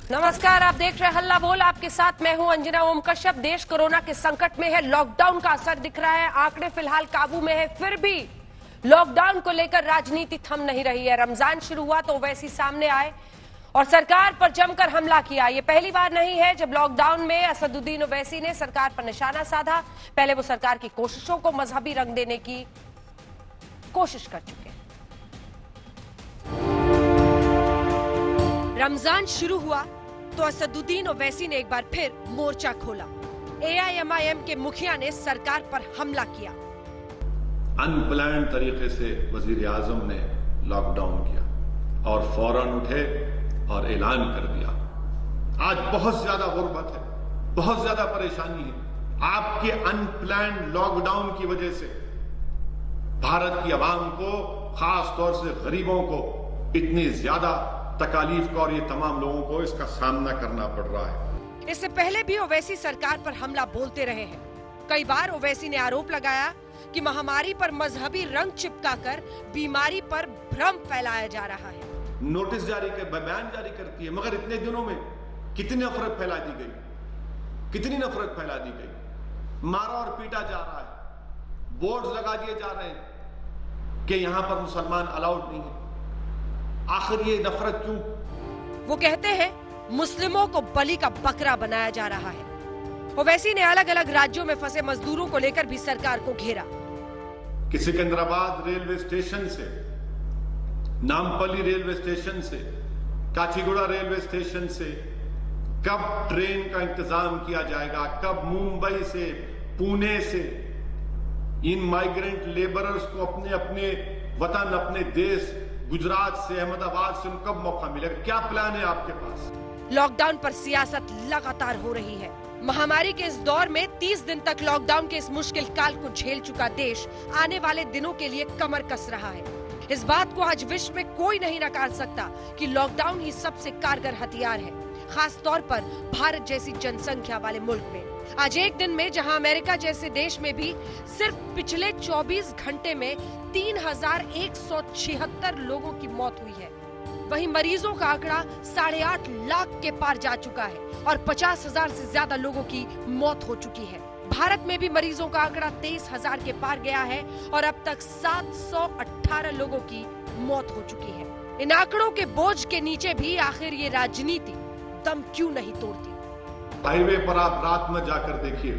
नमस्कार, आप देख रहे हैं हल्ला बोल। आपके साथ मैं हूं अंजना ओम कश्यप। देश कोरोना के संकट में है, लॉकडाउन का असर दिख रहा है, आंकड़े फिलहाल काबू में है, फिर भी लॉकडाउन को लेकर राजनीति थम नहीं रही है। रमजान शुरू हुआ तो ओवैसी सामने आए और सरकार पर जमकर हमला किया। ये पहली बार नहीं है जब लॉकडाउन में असदुद्दीन ओवैसी ने सरकार पर निशाना साधा। पहले वो सरकार की कोशिशों को मजहबी रंग देने की कोशिश कर चुके हैं। रमजान शुरू हुआ तो असदुद्दीन ओवैसी ने एक बार फिर मोर्चा खोला। एआईएमआईएम के मुखिया ने सरकार पर हमला किया। अनप्लान्ड तरीके से वजीर आजम ने लॉकडाउन किया और फौरन उठे और ऐलान कर दिया। आज बहुत ज्यादा गुर्बत है, बहुत ज्यादा परेशानी है। आपके अनप्लान्ड लॉकडाउन की वजह से भारत की आवाम को, खास तौर से गरीबों को इतनी ज्यादा तकालीफ का और ये तमाम लोगों को इसका सामना करना पड़ रहा है। इससे पहले भी ओवैसी सरकार पर हमला बोलते रहे हैं। कई बार ओवैसी ने आरोप लगाया कि महामारी पर मजहबी रंग चिपकाकर बीमारी पर भ्रम फैलाया जा रहा है। नोटिस जारी कर, बयान जारी करती है, मगर इतने दिनों में कितनी नफरत फैला दी गई, कितनी नफरत फैला दी गई। मारा और पीटा जा रहा है, बोर्ड लगा दिए जा रहे हैं कि यहां पर मुसलमान अलाउड नहीं है। आखिर ये नफरत क्यों? वो कहते हैं मुस्लिमों को बलि का बकरा बनाया जा रहा है। ओवैसी ने अलग अलग राज्यों में फंसे मजदूरों को लेकर भी सरकार को घेरा। कि सिकंदराबाद रेलवे स्टेशन से, नामपल्ली रेलवे स्टेशन से, काचीगुड़ा रेलवे स्टेशन से कब ट्रेन का इंतजाम किया जाएगा, कब मुंबई से, पुणे से इन माइग्रेंट लेबरर्स को अपने अपने वतन, अपने देश गुजरात से, अहमदाबाद से कब मौका मिलेगा? क्या प्लान है आपके पास? लॉकडाउन पर सियासत लगातार हो रही है। महामारी के इस दौर में 30 दिन तक लॉकडाउन के इस मुश्किल काल को झेल चुका देश आने वाले दिनों के लिए कमर कस रहा है। इस बात को आज विश्व में कोई नहीं नकार सकता कि लॉकडाउन ही सबसे कारगर हथियार है, खास तौर पर भारत जैसी जनसंख्या वाले मुल्क में। आज एक दिन में जहां अमेरिका जैसे देश में भी सिर्फ पिछले 24 घंटे में 3176 लोगों की मौत हुई है, वहीं मरीजों का आंकड़ा 8.5 लाख के पार जा चुका है और 50,000 से ज्यादा लोगों की मौत हो चुकी है। भारत में भी मरीजों का आंकड़ा 23,000 के पार गया है और अब तक 718 लोगों की मौत हो चुकी है। इन आंकड़ों के बोझ के नीचे भी आखिर ये राजनीति दम क्यों नहीं तोड़ती? हाईवे पर आप रात में जाकर देखिए,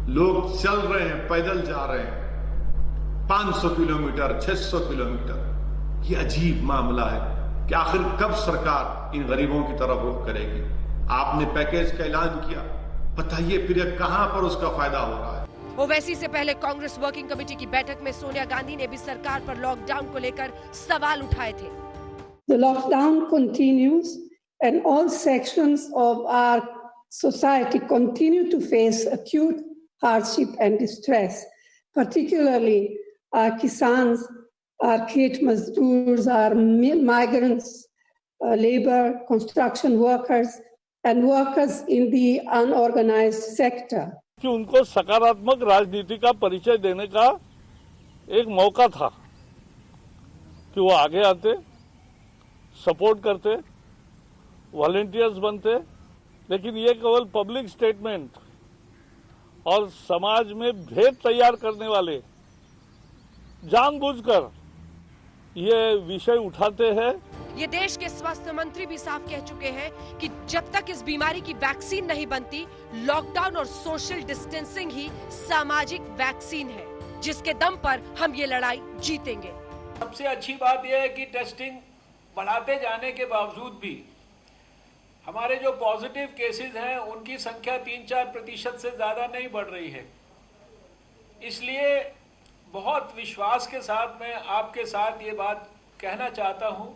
लोग चल रहे हैं, पैदल जा रहे हैं, 500 किलोमीटर, 600 किलोमीटर। ये अजीब मामला है कि आखिर कब सरकार इन गरीबों की तरफ रुख करेगी? आपने पैकेज का ऐलान किया, बताइए फिर कहां पर उसका फायदा हो रहा है? ओवैसी से पहले कांग्रेस वर्किंग कमेटी की बैठक में सोनिया गांधी ने भी सरकार पर लॉकडाउन को लेकर सवाल उठाए थे। The lockdown continues and all sections of our society continue to face acute hardship and distress, particularly our kisans, our khet mazdoors, our migrants, labor, construction workers, and workers in the unorganized sector. कि उनको सकारात्मक राजनीति का परिचय देने का एक मौका था कि वो आगे आते, सपोर्ट करते, वॉलंटियर्स बनते, लेकिन ये केवल पब्लिक स्टेटमेंट और समाज में भेद तैयार करने वाले जानबूझकर ये विषय उठाते हैं। ये देश के स्वास्थ्य मंत्री भी साफ कह चुके हैं कि जब तक इस बीमारी की वैक्सीन नहीं बनती, लॉकडाउन और सोशल डिस्टेंसिंग ही सामाजिक वैक्सीन है, जिसके दम पर हम ये लड़ाई जीतेंगे। सबसे अच्छी बात यह है कि टेस्टिंग बढ़ाते जाने के बावजूद भी हमारे जो पॉजिटिव केसेस हैं उनकी संख्या 3-4% से ज्यादा नहीं बढ़ रही है। इसलिए बहुत विश्वास के साथ मैं आपके साथ ये बात कहना चाहता हूं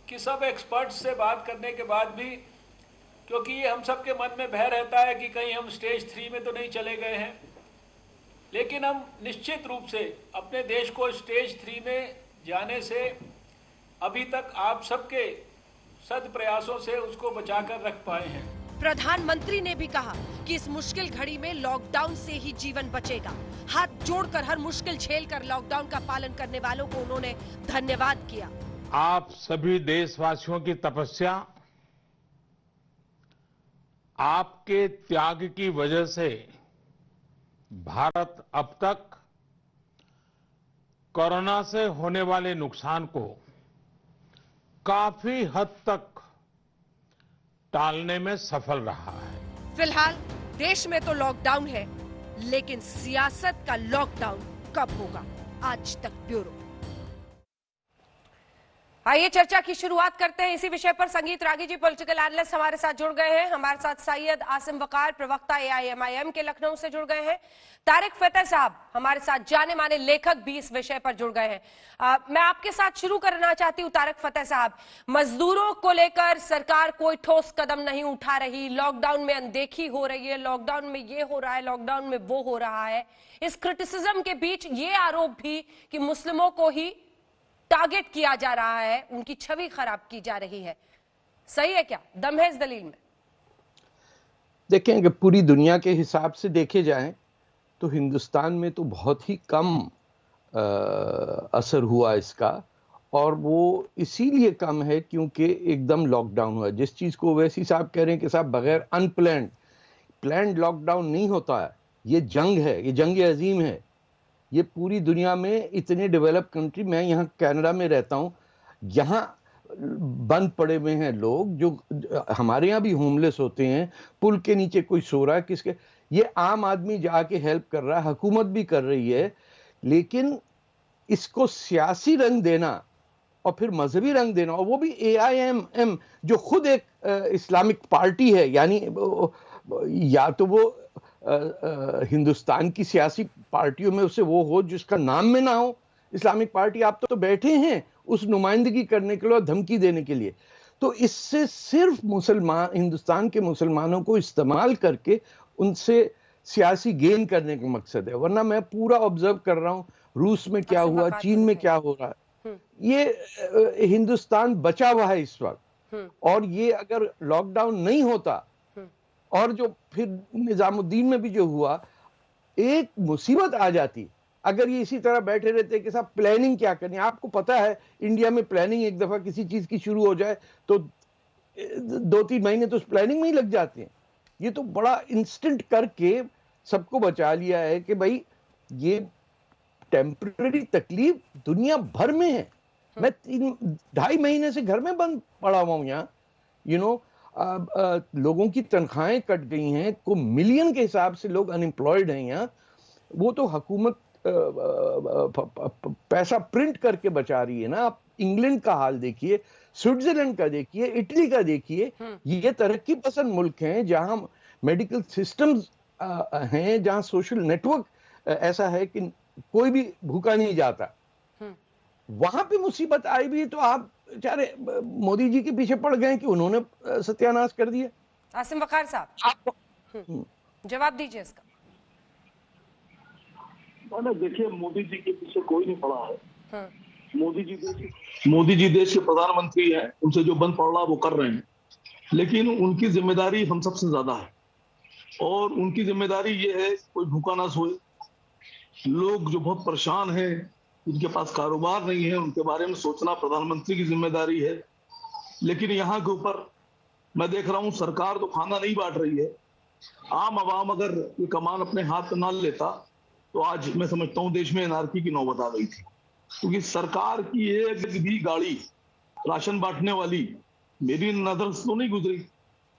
कि सब एक्सपर्ट्स से बात करने के बाद भी, क्योंकि ये हम सब के मन में भय रहता है कि कहीं हम स्टेज 3 में तो नहीं चले गए हैं, लेकिन हम निश्चित रूप से अपने देश को स्टेज 3 में जाने से अभी तक आप सबके सद प्रयासों से उसको बचाकर रख पाए हैं। प्रधानमंत्री ने भी कहा कि इस मुश्किल घड़ी में लॉकडाउन से ही जीवन बचेगा। हाथ जोड़कर हर मुश्किल झेलकर लॉकडाउन का पालन करने वालों को उन्होंने धन्यवाद किया। आप सभी देशवासियों की तपस्या आपके त्याग की वजह से भारत अब तक कोरोना से होने वाले नुकसान को काफी हद तक टालने में सफल रहा है। फिलहाल देश में तो लॉकडाउन है, लेकिन सियासत का लॉकडाउन कब होगा? आज तक ब्यूरो। आइए चर्चा की शुरुआत करते हैं। इसी विषय पर संगीत रागी जी पॉलिटिकल एनालिस्ट हमारे साथ जुड़ गए हैं। हमारे साथ सैयद आसिम वकार प्रवक्ता AIMIM के लखनऊ से जुड़ गए हैं। तारिक फतेह साहब हमारे साथ जाने माने लेखक भी इस विषय पर जुड़ गए हैं। मैं आपके साथ शुरू करना चाहती हूं तारिक फतेह साहब। मजदूरों को लेकर सरकार कोई ठोस कदम नहीं उठा रही, लॉकडाउन में अनदेखी हो रही है, लॉकडाउन में ये हो रहा है, लॉकडाउन में वो हो रहा है। इस क्रिटिसिज्म के बीच ये आरोप भी कि मुस्लिमों को ही टारगेट किया जा रहा है, उनकी छवि खराब की जा रही है। सही है क्या? दम है इस दलील में? देखें, अगर पूरी दुनिया के हिसाब से देखे जाएं तो हिंदुस्तान में तो बहुत ही कम असर हुआ इसका, और वो इसीलिए कम है क्योंकि एकदम लॉकडाउन हुआ। जिस चीज़ को वैसी साहब कह रहे हैं कि साहब बगैर प्लान्ड लॉकडाउन नहीं होता है। ये जंग है, ये जंग अजीम है। ये पूरी दुनिया में इतने डेवलप कंट्री, मैं यहाँ कनाडा में रहता हूँ, यहाँ बंद पड़े हुए हैं लोग, जो हमारे यहाँ भी होमलेस होते हैं, पुल के नीचे कोई सो रहा है, किसके, ये आम आदमी जाके हेल्प कर रहा है, हुकूमत भी कर रही है। लेकिन इसको सियासी रंग देना और फिर मजहबी रंग देना, और वो भी AIMM जो खुद एक इस्लामिक पार्टी है, यानी या तो वो हिंदुस्तान की सियासी पार्टियों में उसे वो हो जिसका नाम में ना हो इस्लामिक पार्टी। आप तो बैठे हैं उस नुमाइंदगी करने के लिए और धमकी देने के लिए। तो इससे सिर्फ मुसलमान, हिंदुस्तान के मुसलमानों को इस्तेमाल करके उनसे सियासी गेन करने का मकसद है। वरना मैं पूरा ऑब्जर्व कर रहा हूं, रूस में क्या हुआ, चीन में क्या हो रहा है। ये हिंदुस्तान बचा हुआ है इस वक्त, और ये अगर लॉकडाउन नहीं होता, और जो फिर निजामुद्दीन में भी जो हुआ, एक मुसीबत आ जाती अगर ये इसी तरह बैठे रहते कि साहब प्लानिंग क्या करनी। आपको पता है इंडिया में प्लानिंग एक दफा किसी चीज की शुरू हो जाए तो 2-3 महीने तो उस प्लानिंग में ही लग जाते हैं। ये तो बड़ा इंस्टेंट करके सबको बचा लिया है कि भाई ये टेम्पररी तकलीफ दुनिया भर में है। मैं 2.5 महीने से घर में बंद पड़ा हुआ हूं यहाँ, लोगों की तनख्वाहें कट गई हैं, को मिलियन के हिसाब से लोग अनएम्प्लॉयड हैं यहाँ। वो तो हुकूमत पैसा प्रिंट करके बचा रही है ना। आप इंग्लैंड का हाल देखिए, स्विट्जरलैंड का देखिए, इटली का देखिए। ये तरक्की पसंद मुल्क हैं जहां मेडिकल सिस्टम्स हैं, जहां सोशल नेटवर्क ऐसा है कि कोई भी भूखा नहीं जाता। वहां पे मुसीबत आई भी तो आप बेचारे मोदी जी के पीछे पड़ गए कि उन्होंने सत्यानाश कर दिया। आसिम वकार साहब जवाब दीजिए इसका। देखिए, मोदी जी के पीछे कोई नहीं पड़ा है। मोदी जी देश के प्रधानमंत्री हैं, उनसे जो बंद पड़ रहा वो कर रहे हैं, लेकिन उनकी जिम्मेदारी हम सबसे ज्यादा है। और उनकी जिम्मेदारी ये है कोई भूखा ना सोए। लोग जो बहुत परेशान हैं, जिनके पास कारोबार नहीं है, उनके बारे में सोचना प्रधानमंत्री की जिम्मेदारी है। लेकिन यहाँ के ऊपर मैं देख रहा हूँ सरकार तो खाना नहीं बांट रही है। आम आवाम अगर ये कमान अपने हाथ में ना लेता तो आज मैं समझता हूँ देश में एनआरकी की नौबत आ गई थी। क्योंकि सरकार की एक भी गाड़ी राशन बांटने वाली मेरी नजर से तो नहीं गुजरी,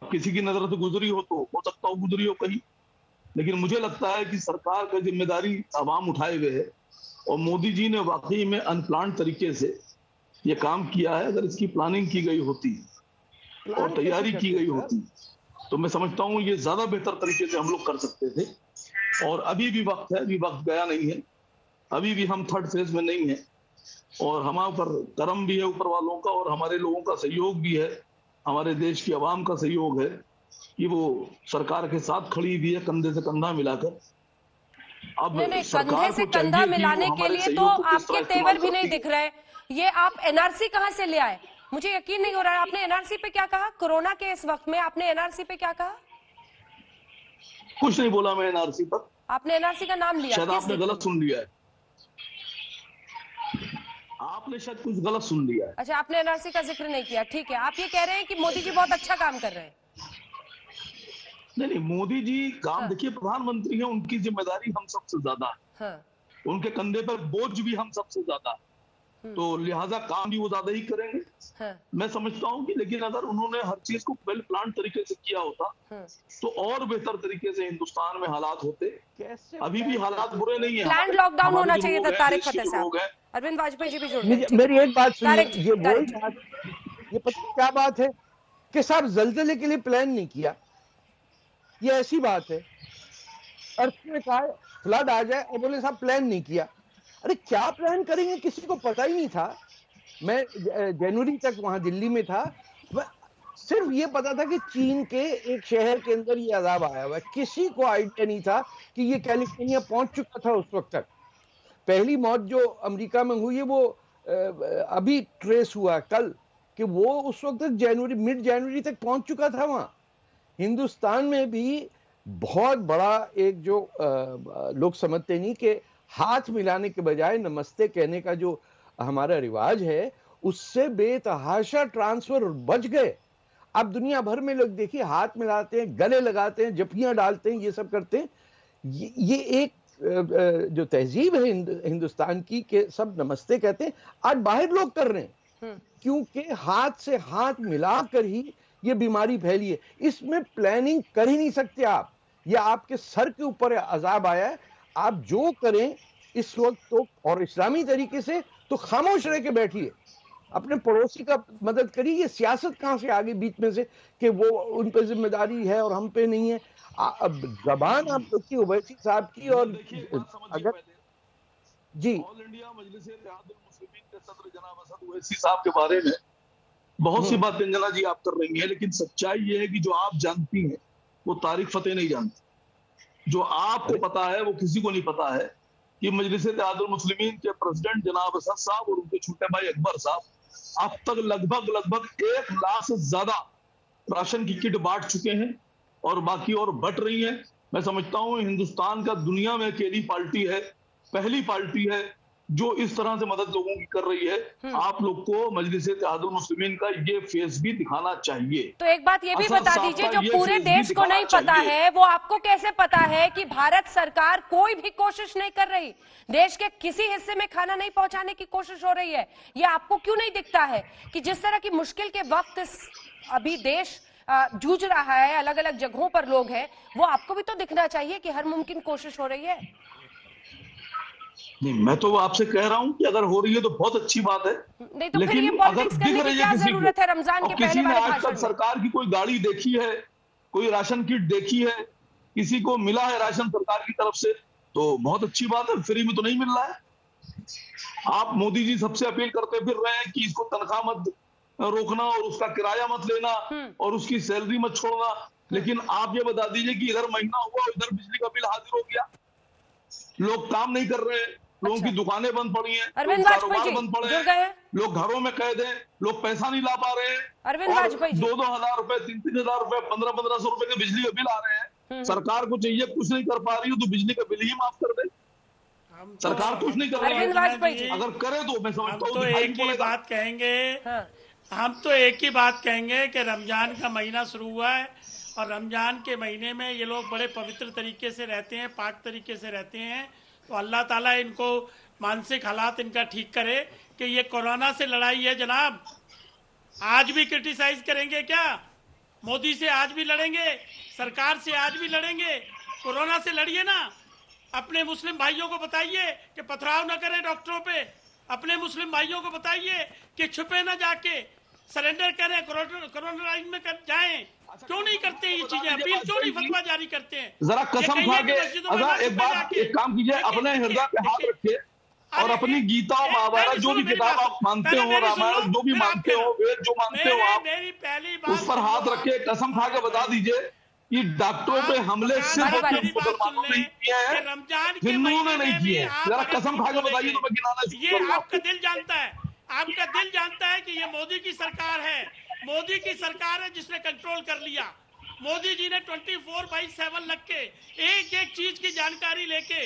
किसी की नजर से गुजरी हो तो हो सकता हो गुजरी हो कहीं, लेकिन मुझे लगता है कि सरकार की जिम्मेदारी आवाम उठाए हुए है। और मोदी जी ने वाकई में अनप्लान तरीके से ये काम किया है। अगर इसकी प्लानिंग की गई होती और तैयारी की गई होती तो मैं समझता हूँ ये ज्यादा बेहतर तरीके से हम लोग कर सकते थे। और अभी भी वक्त है, अभी वक्त गया नहीं है, अभी भी हम थर्ड फेज में नहीं है। और हमारे ऊपर करम भी है ऊपर वालों का, और हमारे लोगों का सहयोग भी है, हमारे देश की आवाम का सहयोग है कि वो सरकार के साथ खड़ी हुई है कंधे से कंधा मिलाकर। अब नहीं, कंधे से कंधा मिलाने के लिए तो आपके तेवर भी नहीं दिख रहे। ये आप एनआरसी कहां से ले आए? मुझे यकीन नहीं हो रहा है। आपने एनआरसी पे क्या कहा? कोरोना के इस वक्त में आपने एनआरसी पे क्या कहा? कुछ नहीं बोला मैं एनआरसी पर। आपने एनआरसी का नाम लिया, शायद आपने गलत सुन लिया है। आपने शायद कुछ गलत सुन लिया है। अच्छा, आपने एनआरसी का जिक्र नहीं किया, ठीक है। आप ये कह रहे हैं कि मोदी जी बहुत अच्छा काम कर रहे हैं। नहीं, मोदी जी काम देखिए, प्रधानमंत्री हैं, उनकी जिम्मेदारी हम सबसे ज्यादा है। उनके कंधे पर बोझ भी हम सबसे ज्यादा है, तो लिहाजा काम भी वो ज्यादा ही करेंगे। मैं समझता हूँ कि लेकिन अगर उन्होंने हर चीज को वेल प्लान तरीके से किया होता तो और बेहतर तरीके से हिंदुस्तान में हालात होते। अभी भी हालात बुरे नहीं है। प्लान लॉकडाउन होना चाहिए था। तारिक फतेह साहब, अरविंद वाजपेयी जी भी जुड़ गए। मेरी एक बात सुनिए, ये वही बात, ये पता क्या बात है कि साहब जल्जले के लिए प्लान नहीं किया, ये ऐसी बात है। अर्थ में कहा फ्लड आ जाए और बोले साहब प्लान नहीं किया। अरे क्या प्लान करेंगे, किसी को पता ही नहीं था। मैं जनवरी तक वहां दिल्ली में था, सिर्फ ये पता था कि चीन के एक शहर के अंदर ये अजाब आया हुआ है। किसी को आइडिया नहीं था कि ये कैलिफोर्निया पहुंच चुका था उस वक्त तक। पहली मौत जो अमेरिका में हुई है वो अभी ट्रेस हुआ कल, कि वो उस वक्त तक मिड जनवरी तक पहुंच चुका था वहां। हिंदुस्तान में भी बहुत बड़ा एक जो लोग समझते नहीं कि हाथ मिलाने के बजाय नमस्ते कहने का जो हमारा रिवाज है, उससे बेतहाशा ट्रांसफर बच गए। अब दुनिया भर में लोग देखिए हाथ मिलाते हैं, गले लगाते हैं, जपियां डालते हैं, ये सब करते हैं। ये एक जो तहजीब है हिंदुस्तान की कि सब नमस्ते कहते हैं, आज बाहर लोग कर रहे हैं, क्योंकि हाथ से हाथ मिलाकर ही ये बीमारी फैली है। इसमें प्लानिंग कर ही नहीं सकते आप, ये आपके सर के ऊपर अजाब आया है। आप जो करें इस वक्त तो, और इस्लामी तरीके से तो खामोश रह के बैठिए, अपने पड़ोसी का मदद करिए। ये सियासत कहां से आगे बीच में से कि वो उन पे जिम्मेदारी है और हम पे नहीं है। अब जबान आप देखिए ओवैसी साहब की, और अगर जी ऑल इंडिया मजलिस इत्तेहादुल मुस्लिमीन के सदर जनाब असद ओवैसी साहब के बारे में बहुत सी बातें अंजना जी आप कर रही हैं, लेकिन सच्चाई ये है कि जो आप जानती हैं वो तारिक फतेह नहीं जानती। जो आपको पता है वो किसी को नहीं पता है कि मजलिस इत्तेहादुल मुस्लिमीन के प्रेसिडेंट जनाब असद साहब और उनके छोटे भाई अकबर साहब अब तक लगभग 1 लाख से ज्यादा राशन की किट बांट चुके हैं और बाकी और बट रही है। मैं समझता हूं हिंदुस्तान का दुनिया में अकेली पार्टी है, पहली पार्टी है जो इस तरह से मदद लोगों की कर रही है। आप लोग को मजलिस इत्तेहादुल मुस्लिमीन का ये फेस भी दिखाना चाहिए। तो एक बात ये भी बता दीजिए, जो पूरे देश को नहीं पता है वो आपको कैसे पता है कि भारत सरकार कोई भी कोशिश नहीं कर रही, देश के किसी हिस्से में खाना नहीं पहुंचाने की कोशिश हो रही है? ये आपको क्यों नहीं दिखता है कि जिस तरह की मुश्किल के वक्त अभी देश जूझ रहा है, अलग अलग जगहों पर लोग हैं, वो आपको भी तो दिखना चाहिए कि हर मुमकिन कोशिश हो रही है। नहीं, मैं तो आपसे कह रहा हूं कि अगर हो रही है तो बहुत अच्छी बात है। नहीं तो फिर ये पॉलिटिक्स करने की क्या जरूरत है? रमजान के पहले वाले आज तक सरकार की कोई गाड़ी देखी है, कोई राशन किट देखी है, किसी को मिला है राशन सरकार की तरफ से, तो बहुत अच्छी बात है। फ्री में तो नहीं मिल रहा है। आप मोदी जी सबसे अपील करते फिर रहे हैं कि इसको तनख्वाह मत रोकना और उसका किराया मत लेना और उसकी सैलरी मत छोड़ना, लेकिन आप ये बता दीजिए कि इधर महीना हुआ इधर बिजली का बिल हाजिर हो गया, लोग काम नहीं कर रहे हैं, लोगों की दुकानें बंद पड़ी हैं, कारोबार बंद पड़े हैं, लोग घरों में कैद हैं, लोग पैसा नहीं ला पा रहे हैं, और 2-2 हजार रुपए 3-3 हजार रुपए 1500 रुपए के बिजली के बिल आ रहे हैं। सरकार को चाहिए, कुछ नहीं कर पा रही है तो बिजली का बिल ही माफ कर दे। सरकार कुछ नहीं कर रही है, अगर करे तो मैं समझता हूँ एक ही बात कहेंगे, हम तो एक ही बात कहेंगे कि रमजान का महीना शुरू हुआ है और रमजान के महीने में ये लोग बड़े पवित्र तरीके से रहते हैं, पाक तरीके से रहते हैं, तो अल्लाह ताला इनको मानसिक हालात इनका ठीक करे कि ये कोरोना से लड़ाई है जनाब। आज भी क्रिटिसाइज करेंगे क्या? मोदी से आज भी लड़ेंगे, सरकार से आज भी लड़ेंगे, कोरोना से लड़िए ना। अपने मुस्लिम भाइयों को बताइए कि पथराव न करें डॉक्टरों पे, अपने मुस्लिम भाइयों को बताइए कि छुपे न जाके सरेंडर करें, कोरोना लाइन में जाएं। क्यों नहीं करते ये चीजें? अपील क्यों नहीं फतवा जारी करते हैं? जरा कसम खा के एक काम कीजिए, अपने हृदय पे हाथ रखिए और अपनी गीता और महाभारत जो भी किताब आप मानते हो, रामायण जो भी मानते हो, वेद जो मानते हो आप, उस पर हाथ रखे कसम खा के बता दीजिए कि डॉक्टरों पे हमले सिर्फ मुसलमानों ने किए हैं, हिंदुओं ने नहीं किए हैं। जरा कसम खा के बताइए तो मैं गिनाना शुरू करूंगा। आपका दिल जानता है, आपका दिल जानता है कि ये मोदी की सरकार है, मोदी की सरकार है जिसने कंट्रोल कर लिया। मोदी जी ने 24/7 लग के एक एक चीज की जानकारी लेके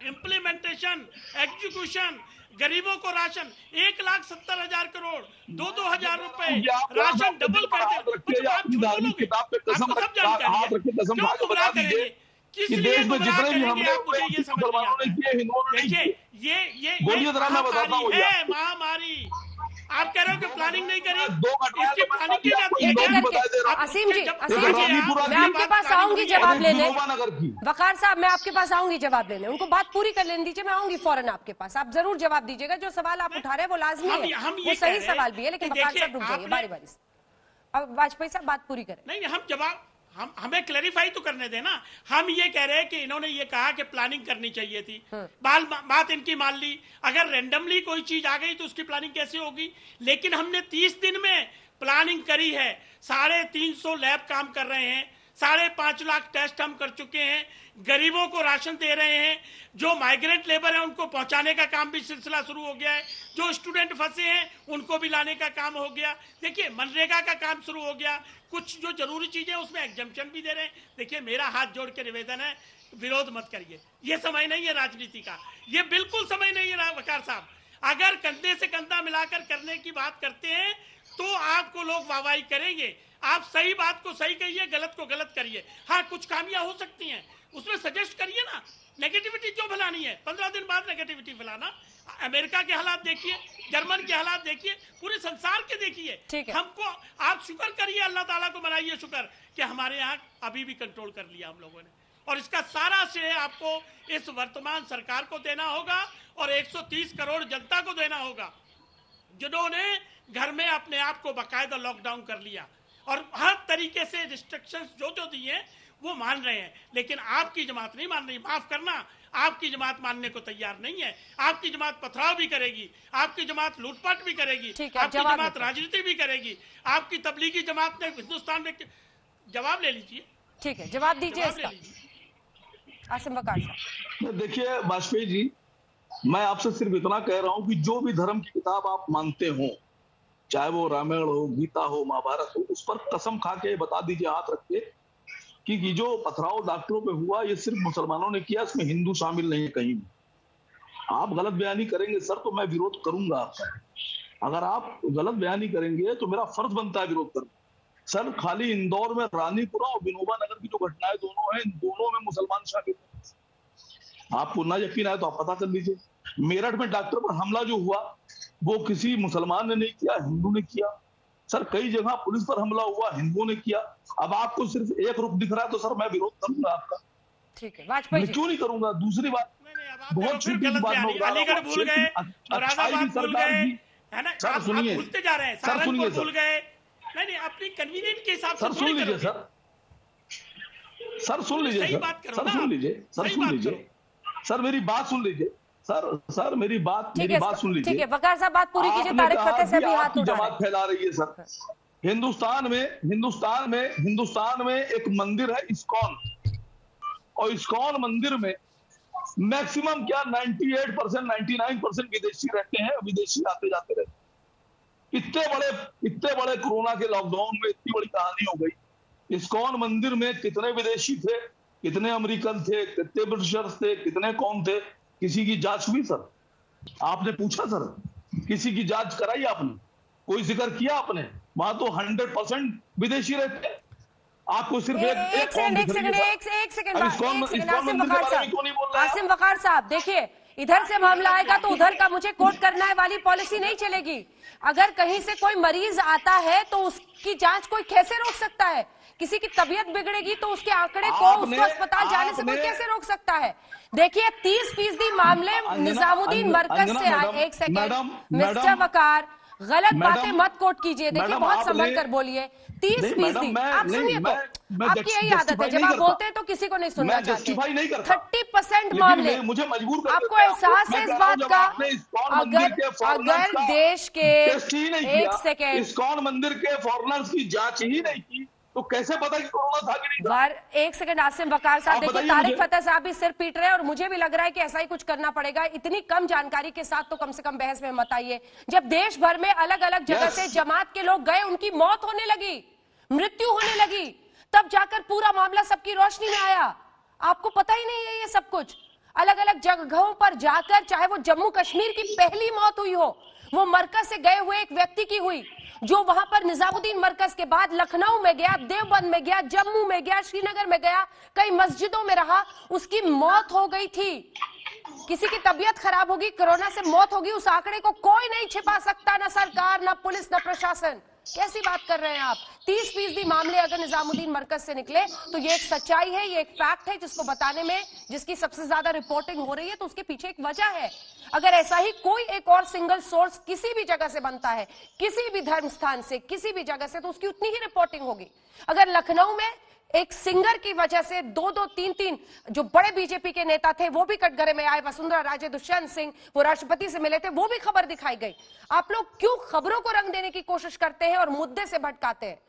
इम्प्लीमेंटेशन, एग्जीक्यूशन, गरीबों को राशन 1,70,000 करोड़, 2,000 रुपए राशन डबल कर दे। कुछ आप झूठ बोलोगे, आपको सब जानकारी है, क्यों गुमराह करेंगे, किस लिए गुमराह करेंगे आप, मुझे ये समझ नहीं आता है। देखिए ये महामारी है, महामारी। आप कह रहे हो कि प्लानिंग नहीं करी, इसकी प्लानिंग की जाती है। असीम जी मैं आपके पास आऊंगी जवाब लेने, वकार साहब मैं आपके पास आऊंगी जवाब लेने, उनको बात पूरी कर लेने दीजिए, मैं आऊंगी फौरन आपके पास, आप जरूर जवाब दीजिएगा। जो सवाल आप उठा रहे हैं वो लाजमी है, वो सही सवाल भी है, लेकिन वकार साहब रुक जाइए बारी बारी से, अब वाजपेयी साहब बात पूरी करें। नहीं हम जवाब हमें क्लैरिफाई तो करने देना। हम ये कह रहे हैं कि इन्होंने ये कहा कि प्लानिंग करनी चाहिए थी, बात इनकी मान ली। अगर रैंडमली कोई चीज आ गई तो उसकी प्लानिंग कैसे होगी, लेकिन हमने 30 दिन में प्लानिंग करी है। 350 लैब काम कर रहे हैं, 5.5 लाख टेस्ट हम कर चुके हैं, गरीबों को राशन दे रहे हैं, जो माइग्रेंट लेबर है उनको पहुंचाने का काम भी सिलसिला शुरू हो गया है, जो स्टूडेंट फंसे हैं उनको भी लाने का काम हो गया। देखिए मनरेगा का काम शुरू हो गया, कुछ जो जरूरी चीजें उसमें एग्जम्पशन भी दे रहे हैं। देखिए मेरा हाथ जोड़ के निवेदन है, विरोध मत करिए, ये समय नहीं है राजनीति का, ये बिल्कुल समय नहीं है वकार साहब। अगर कंधे से कंधा मिलाकर करने की बात करते हैं तो आपको लोग वाहवाही करेंगे। आप सही बात को सही कहिए, गलत को गलत करिए। हाँ कुछ खामियां हो सकती हैं, उसमें सजेस्ट करिए ना, नेगेटिविटी क्यों फैलानी है, 15 दिन बाद नेगेटिविटी फैलाना। अमेरिका के हालात देखिए, जर्मन के हालात देखिए, पूरे संसार के देखिए। हमको आप शुक्र करिए, अल्लाह ताला को मनाइए शुक्र कि हमारे यहाँ अभी भी कंट्रोल कर लिया हम लोगों ने, और इसका सारा श्रेय आपको इस वर्तमान सरकार को देना होगा और 130 करोड़ जनता को देना होगा, जिन्होंने घर में अपने आप को बाकायदा लॉकडाउन कर लिया और हर तरीके से रिस्ट्रिक्शंस जो दिए वो मान रहे हैं। लेकिन आपकी जमात नहीं मान रही, माफ करना, आपकी जमात मानने को तैयार नहीं है। आपकी जमात पथराव भी करेगी, आपकी जमात लूटपाट भी करेगी, आपकी जमात राजनीति भी करेगी। आपकी तबलीगी जमात ने हिंदुस्तान में जवाब ले लीजिए। ठीक है, जवाब दीजिए इसका। आसिम वकार साहब देखिए वाजपेयी जी, मैं आपसे सिर्फ इतना कह रहा हूं कि जो भी धर्म की किताब आप मानते हो, चाहे वो रामायण हो, गीता हो, महाभारत हो, उस पर कसम खा के बता दीजिए हाथ रख के कि जो पथराव डॉक्टरों पे हुआ ये सिर्फ मुसलमानों ने किया, इसमें हिंदू शामिल नहीं है कहीं भी। आप गलत बयानी करेंगे सर तो मैं विरोध करूंगा आपका। अगर आप गलत बयानी करेंगे तो मेरा फर्ज बनता है विरोध करना। सर खाली इंदौर में रानीपुरा और विनोबा नगर की जो घटनाएं दोनों हैं, इन दोनों में मुसलमान शामिल हैं। आपको ना यकीन आए तो आप पता कर लीजिए। मेरठ में डॉक्टर पर हमला जो हुआ वो किसी मुसलमान ने नहीं किया, हिंदू ने किया। सर कई जगह पुलिस पर हमला हुआ, हिंदुओं ने किया। अब आपको सिर्फ एक रुख दिख रहा है तो सर मैं विरोध करूंगा आपका। ठीक है वाजपेयी जी, क्यों नहीं करूंगा। दूसरी बात, बहुत छोटी सी बात, अलीगढ़ भूल गए, मुरादाबाद भूल गए, है ना, सर सुनिए, भूलते जा रहे हैं, सहारनपुर भूल गए। नहीं अपनी कन्वीनियंट के हिसाब से सर सुन लीजिए, सर सुन लीजिए, सर सुन लीजिए, सर सुन लीजिए, सर मेरी बात सुन लीजिए, सर मेरी बात सुन लीजिए। ठीक है वकार साहब बात पूरी कीजिए, तारिक फतेह से भी हाथ उठा जमात फैला रही है सर। हिंदुस्तान में एक मंदिर है इस्कॉन, और इस्कॉन मंदिर में मैक्सिमम क्या 98% 99% विदेशी रहते हैं, विदेशी आते जाते रहते हैं। इतने बड़े कोरोना के लॉकडाउन में इतनी बड़ी कहानी हो गई। इस्कॉन मंदिर में कितने विदेशी थे, कितने अमेरिकन थे, कितने ब्रिटिशर्स थे, कितने कौन थे, किसी की जांच हुई सर? आपने पूछा सर? किसी की जांच कराई आपने? कोई जिक्र किया आपने? वहां तो 100% विदेशी रहते हैं। आपको सिर्फ एक सेकंड आसिम वकार साहब देखिए, इधर से मामला आएगा तो उधर का मुझे कोट करना है वाली पॉलिसी नहीं चलेगी। अगर कहीं से कोई मरीज आता है तो उसकी जांच कोई कैसे रोक सकता है? किसी की तबीयत बिगड़ेगी तो उसके आंकड़े को उसको अस्पताल जाने से कोई कैसे रोक सकता है? देखिए 30% मामले निजामुद्दीन मरकज से आए। एक सेकंड मिस्टर वकार, गलत बातें मत कोट कीजिए। देखिए बहुत संभल कर बोलिए। 30% आप सुनिए, तो आपकी यही आदत है, जब आप बोलते हैं तो किसी को नहीं सुनना चाहते। 30% मामले, मुझे मजबूर आपको एहसास है इस बात का? अगर देश के एक सेकेंड इस्कॉन मंदिर के फॉरेनर्स की जांच ही नहीं की तो कैसे पता कि कोरोना था कि नहीं था? एक सेकंड आसिम वकार साहब, देखिए तारिक फतेह साहब भी सिर पीट रहे हैं और मुझे भी लग रहा है कि ऐसा ही कुछ करना पड़ेगा। इतनी कम जानकारी के साथ तो कम से कम बहस में मत आइए। जब देश भर में अलग अलग जगह से जमात के लोग गए, उनकी मौत होने लगी, मृत्यु होने लगी, तब जाकर पूरा मामला सबकी रोशनी में आया। आपको पता ही नहीं है ये सब कुछ। अलग अलग जगहों पर जाकर, चाहे वो जम्मू कश्मीर की पहली मौत हुई हो, वो मरकज से गए हुए एक व्यक्ति की हुई, जो वहां पर निजामुद्दीन मरकज के बाद लखनऊ में गया, देवबंद में गया, जम्मू में गया, श्रीनगर में गया, कई मस्जिदों में रहा, उसकी मौत हो गई थी। किसी की तबीयत खराब होगी, कोरोना से मौत होगी, उस आंकड़े को कोई नहीं छिपा सकता, ना सरकार, ना पुलिस, ना प्रशासन। कैसी बात कर रहे हैं आप? 30% मामले अगर निजामुद्दीन मरकज से निकले तो ये एक सच्चाई है, ये एक फैक्ट है, जिसको बताने में, जिसकी सबसे ज्यादा रिपोर्टिंग हो रही है, तो उसके पीछे एक वजह है। अगर ऐसा ही कोई एक और सिंगल सोर्स किसी भी जगह से बनता है, किसी भी धर्म स्थान से, किसी भी जगह से, तो उसकी उतनी ही रिपोर्टिंग होगी। अगर लखनऊ में एक सिंगर की वजह से 2-2, 3-3 जो बड़े बीजेपी के नेता थे वो भी कटघरे में आए, वसुंधरा राजे, दुष्यंत सिंह, वो राष्ट्रपति से मिले थे, वो भी खबर दिखाई गई। आप लोग क्यों खबरों को रंग देने की कोशिश करते हैं और मुद्दे से भटकाते हैं?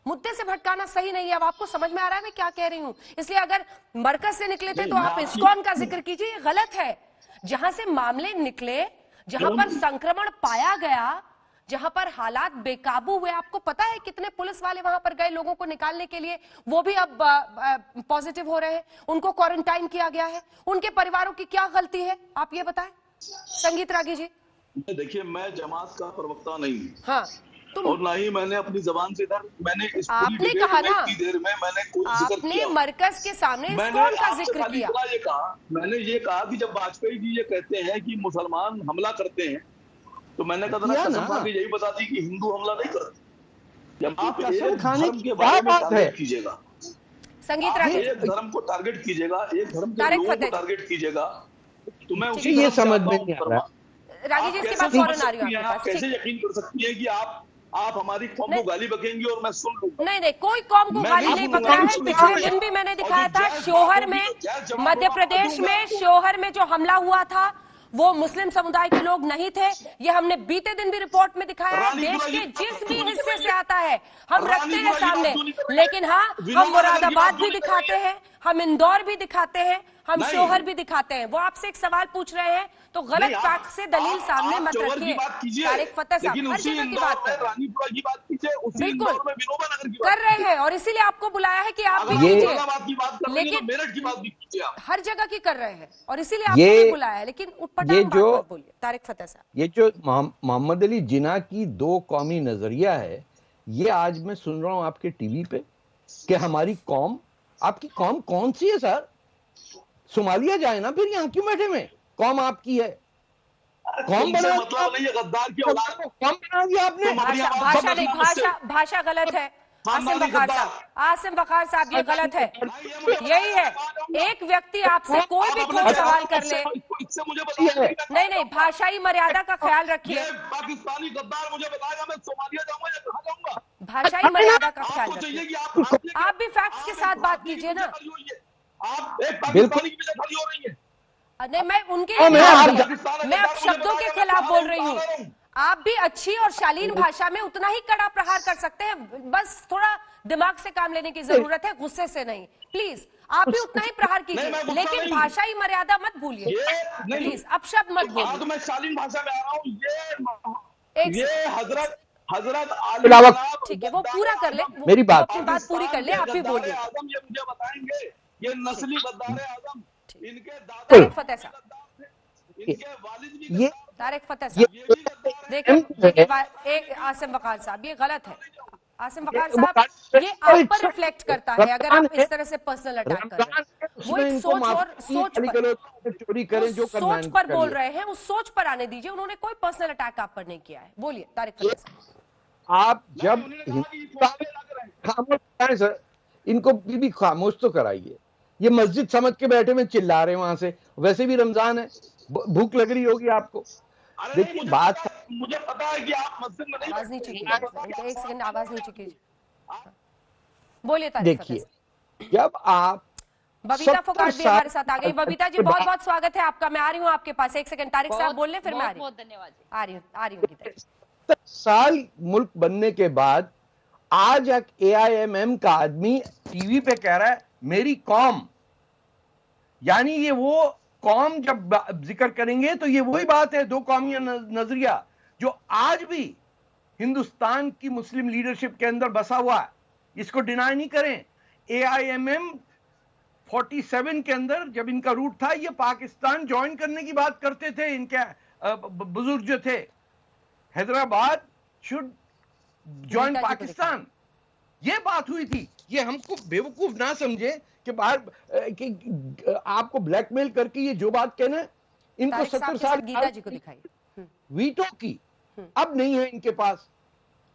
मुद्दे से भटकाना सही नहीं है। अब आपको समझ में आ रहा है मैं क्या कह रही हूं? इसलिए अगर मरकज से निकले थे तो आप इस्कॉन का जिक्र कीजिए, ये गलत है। जहां से मामले निकले, जहां पर संक्रमण पाया गया, जहां पर हालात बेकाबू हुए, आपको पता है कितने पुलिस वाले वहां पर गए लोगों को निकालने के लिए, वो भी अब पॉजिटिव हो रहे हैं, उनको क्वारंटाइन किया गया है। उनके परिवारों की क्या गलती है, आप ये बताएं संगीत रागी जी। देखिए, मैं जमात का प्रवक्ता नहीं हूँ, हाँ, और ना ही मैंने अपनी जबान से इधर मैंने इस आपने कहा ना, इतनी देर में मैंने कोई जिक्र आपने किया, मरकज के सामने इस्कॉन का जिक्र किया। मैंने ये कहा कि जब वाजपेयी जी ये कहते हैं कि मुसलमान हमला करते हैं, तो मैंने कहा था कसम खा के यही बता दी कि हिंदू हमला नहीं करते। जब आप एक धर्म के बारे में टारगेट कीजिएगा, संगीत रागी, एक धर्म को टारगेट कीजिएगा, एक धर्म के लोगों को टारगेट कीजिएगा, तो मैं उसी ये समझ में नहीं आ रहा। रागी जी, इसके बाद फौरन आ रही हूं। आप कैसे यकीन कर सकती हैं कि आप हमारी कौम को गाली बकेंगी और मैं सुन लूंगा? नहीं, कोई कौम को गाली नहीं बका है। पिछले दिन भी मैंने दिखाया था शोहर में, मध्य प्रदेश में शोहर में जो हमला हुआ था वो मुस्लिम समुदाय के लोग नहीं थे। ये हमने बीते दिन भी रिपोर्ट में दिखाया है। देश के जिस भी हिस्से से आता है हम रखते हैं सामने, लेकिन हाँ, हम मुरादाबाद भी दिखाते हैं, हम इंदौर भी दिखाते हैं, हम शोहर भी दिखाते हैं। वो आपसे एक सवाल पूछ रहे हैं तो गलत फैक्ट से दलील सामने मत रखिए। तारिक फतेह साहब हर जगह की बात बिल्कुल कर रहे हैं, और इसीलिए आपको बुलाया है कि आप भी कीजिए, लेकिन मेरठ की बात भी कीजिए। हर जगह की कर रहे हैं और इसीलिए आपको भी बुलाया है, लेकिन उटपटांग बात मत बोलिए। तारिक फतेह साहब, ये जो मोहम्मद अली जिन्ना की दो कौमी नजरिया है, ये आज मैं सुन रहा हूं आपके टीवी पे कि हमारी कौम, आपकी कौम कौन सी है सर? सोमालिया जाए ना फिर, यहाँ क्यों बैठे में? कौम आपकी है, कौम बना मतलब नहीं है, गद्दार की औलाद को कौम बना दिया आपने। भाषा नहीं, भाषा गलत है। आसिम वकार साहब ये गलत है। यही है, एक व्यक्ति आपसे कोई भी कोई सवाल कर ले, नहीं, भाषाई मर्यादा का ख्याल रखिए। पाकिस्तानी गद्दार मुझे बताएगा मैं सोमालिया जाऊंगा या कहाँ जाऊंगा? भाषाई मर्यादा का ख्याल रखिए। आप भी फैक्ट्स के साथ बात कीजिए ना। आप एक पाकिस्तानी की वजह खड़ी हो रही है। नहीं, मैं उनके मैं अब शब्दों के खिलाफ बोल रही हूँ। आप भी अच्छी और शालीन भाषा में उतना ही कड़ा प्रहार कर सकते हैं, बस थोड़ा दिमाग से काम लेने की जरूरत है, गुस्से से नहीं। प्लीज आप भी उतना ही प्रहार कीजिए, लेकिन भाषाई मर्यादा मत भूलिए प्लीज, अपशब्द मत बोलिए। तो मैं शालीन भाषा में आ रहा हूँ। ये हजरत ठीक है, वो पूरा कर ले, मेरी बात पूरी कर ले, आप भी बोलिए। आजम ये मुझे बताएंगे, ये नस्ली गद्दार आजम, इनके तारिक फतेह साहब, इनके वालिद भी तारिक फतेह साहब देखिए, एक आसिम वकार साहब ये गलत है। आसिम वकार साहब ये आप पर रिफ्लेक्ट करता है अगर आप इस तरह से पर्सनल अटैक कर रहे हैं। वो एक सोच पर बोल रहे हैं, उस सोच पर आने दीजिए। उन्होंने कोई पर्सनल अटैक आप पर नहीं किया है। बोलिए तारिक फतेह साहब। आप जब खामोश कराएं सर, इनको भी खामोश तो कराइए। ये मस्जिद समझ के बैठे में चिल्ला रहे हैं वहां से, वैसे भी रमजान है, भूख लग रही होगी आपको। देखिए बात, मुझे पता है कि आप मस्जिद में आवाज नीचे कीजिए, एक सेकंड आवाज नीचे कीजिए। बोलिए तारिक फतेह साहब। जब आप बबीता फोगाट भी हमारे साथ आ गई। बबीता जी बहुत बहुत स्वागत है आपका। मैं आ रही हूँ आपके पास, एक सेकंड तारिक साहब बोल ले, फिर मैं आ रही हूँ। धन्यवाद। आ रही हूँ 70 साल मुल्क बनने के बाद आज एक AIMM का आदमी टीवी पे कह रहा है मेरी कौम, यानी ये वो कौम जब जिक्र करेंगे तो ये वही बात है, दो कौमी नजरिया जो आज भी हिंदुस्तान की मुस्लिम लीडरशिप के अंदर बसा हुआ है, इसको डिनाई नहीं करें। AIMM 47 के अंदर जब इनका रूट था, ये पाकिस्तान ज्वाइन करने की बात करते थे। इनके बुजुर्ग जो थे, हैदराबाद शुड ज्वाइन पाकिस्तान, ये बात हुई थी। ये हमको बेवकूफ ना समझे कि बाहर कि आपको ब्लैकमेल करके ये जो बात कहना है, इनको 70 साल गीता जी को दिखाई वीटो की अब नहीं है इनके पास।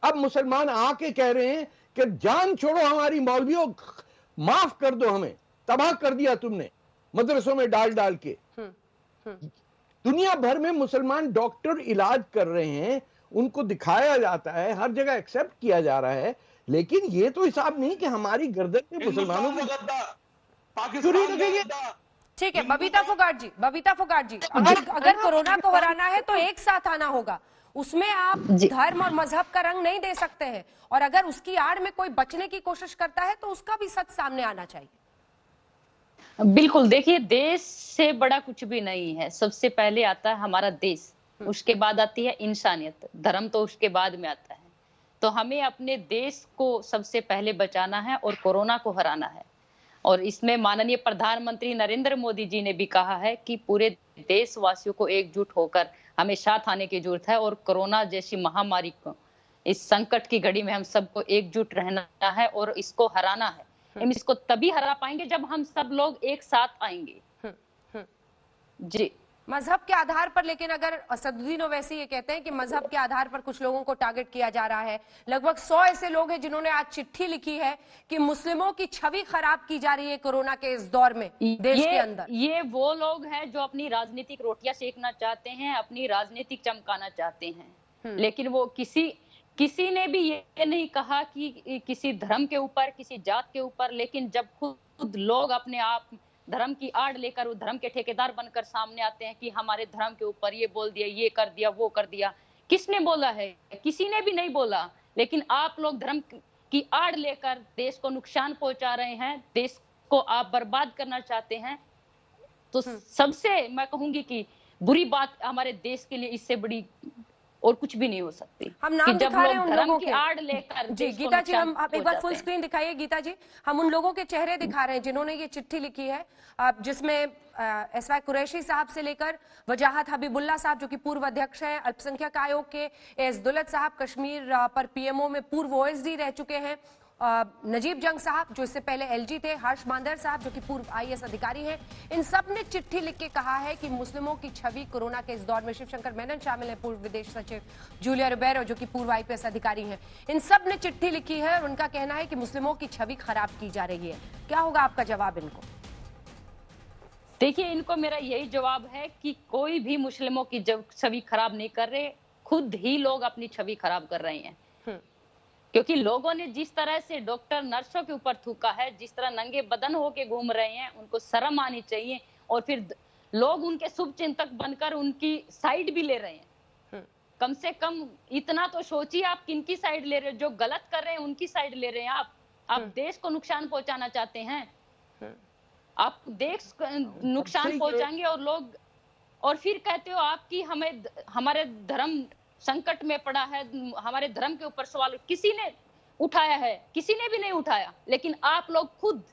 अब मुसलमान आके कह रहे हैं कि जान छोड़ो हमारी मौलवियों, माफ कर दो हमें, तबाह कर दिया तुमने मदरसों में डाल डाल के। दुनिया भर में मुसलमान डॉक्टर इलाज कर रहे हैं, उनको दिखाया जाता है, हर जगह एक्सेप्ट किया जा रहा है, लेकिन ये तो हिसाब नहीं कि हमारी गर्दन में मुसलमानों को चुरी लगेगी। ठीक है बबीता फोगाट जी, बबीता फोगाट जी, अगर कोरोना को हराना है तो एक साथ आना होगा, उसमें आप धर्म और मजहब का रंग नहीं दे सकते हैं, और अगर उसकी आड़ में कोई बचने की कोशिश करता है तो उसका भी सच सामने आना चाहिए। बिल्कुल, देखिए देश से बड़ा कुछ भी नहीं है। सबसे पहले आता है हमारा देश, उसके बाद आती है इंसानियत, धर्म तो उसके बाद में आता है। तो हमें अपने देश को सबसे पहले बचाना है और कोरोना को हराना है। और इसमें माननीय प्रधानमंत्री नरेंद्र मोदी जी ने भी कहा है कि पूरे देशवासियों को एकजुट होकर हमें साथ आने की जरूरत है, और कोरोना जैसी महामारी को, इस संकट की घड़ी में हम सबको एकजुट रहना है और इसको हराना है। हम इसको तभी हरा पाएंगे जब हम सब लोग एक साथ आएंगे। जी, मजहब के आधार पर, लेकिन अगर असदुद्दीन ओवैसी ये कहते हैं कि मजहब के आधार पर कुछ लोगों को टारगेट किया जा रहा है, लगभग 100 ऐसे लोग हैं जिन्होंने आज चिट्ठी लिखी है कि मुस्लिमों की छवि खराब की जा रही है कोरोना के इस दौर में देश के अंदर। ये वो लोग हैं जो अपनी राजनीतिक रोटियां सेकना चाहते हैं, अपनी राजनीतिक चमकाना चाहते हैं, लेकिन वो किसी ने भी ये नहीं कहा कि किसी धर्म के ऊपर, किसी जात के ऊपर, लेकिन जब खुद लोग अपने आप धर्म की आड़ लेकर वो धर्म के ठेकेदार बनकर सामने आते हैं कि हमारे धर्म के ऊपर ये बोल दिया, ये कर दिया, वो कर दिया, किसने बोला है? किसी ने भी नहीं बोला। लेकिन आप लोग धर्म की आड़ लेकर देश को नुकसान पहुंचा रहे हैं, देश को आप बर्बाद करना चाहते हैं। तो सबसे मैं कहूंगी कि बुरी बात हमारे देश के लिए इससे बड़ी और कुछ भी नहीं हो सकती। हम नाम दिखा रहे हैं उन लोगों के आड़ लेकर। जी गीता जी, हम आप एक बार फुल स्क्रीन दिखाइए गीता जी। हम उन लोगों के चेहरे दिखा रहे हैं जिन्होंने ये चिट्ठी लिखी है, जिसमें एसवाई कुरैशी साहब से लेकर वजाहत हबीबुल्ला साहब जो कि पूर्व अध्यक्ष हैं, अल्पसंख्यक आयोग के एस दुलत साहब, कश्मीर पर पीएमओ में पूर्व ओएसडी रह चुके हैं, नजीब जंग साहब जो इससे पहले एलजी थे, हर्ष मांदर साहब जो कि पूर्व आईएएस अधिकारी हैं, इन सब ने चिट्ठी लिख के कहा है कि मुस्लिमों की छवि कोरोना के इस दौर में, शिवशंकर मेनन शामिल है, पूर्व विदेश सचिव, जूलिया रिबेरो जो कि पूर्व आईपीएस अधिकारी हैं, इन सब ने चिट्ठी लिखी है और उनका कहना है कि मुस्लिमों की छवि खराब की जा रही है। क्या होगा आपका जवाब इनको? देखिए, इनको मेरा यही जवाब है कि कोई भी मुस्लिमों की छवि खराब नहीं कर रहे, खुद ही लोग अपनी छवि खराब कर रहे हैं। क्योंकि लोगों ने जिस तरह से डॉक्टर नर्सों के ऊपर थूका है, जिस तरह नंगे बदन होके घूम रहे हैं, उनको शर्म आनी चाहिए। और फिर लोग उनके शुभ चिंतक बनकर उनकी साइड भी ले रहे हैं। कम से कम इतना तो सोचिए, आप किनकी साइड ले रहे हैं? जो गलत कर रहे हैं उनकी साइड ले रहे हैं आप देश को नुकसान पहुंचाना चाहते हैं। आप देश को नुकसान पहुंचाएंगे और लोग, और फिर कहते हो आप कि हमारे धर्म संकट में पड़ा है, हमारे धर्म के ऊपर सवाल किसी ने उठाया है? किसी ने भी नहीं उठाया। लेकिन आप लोग खुद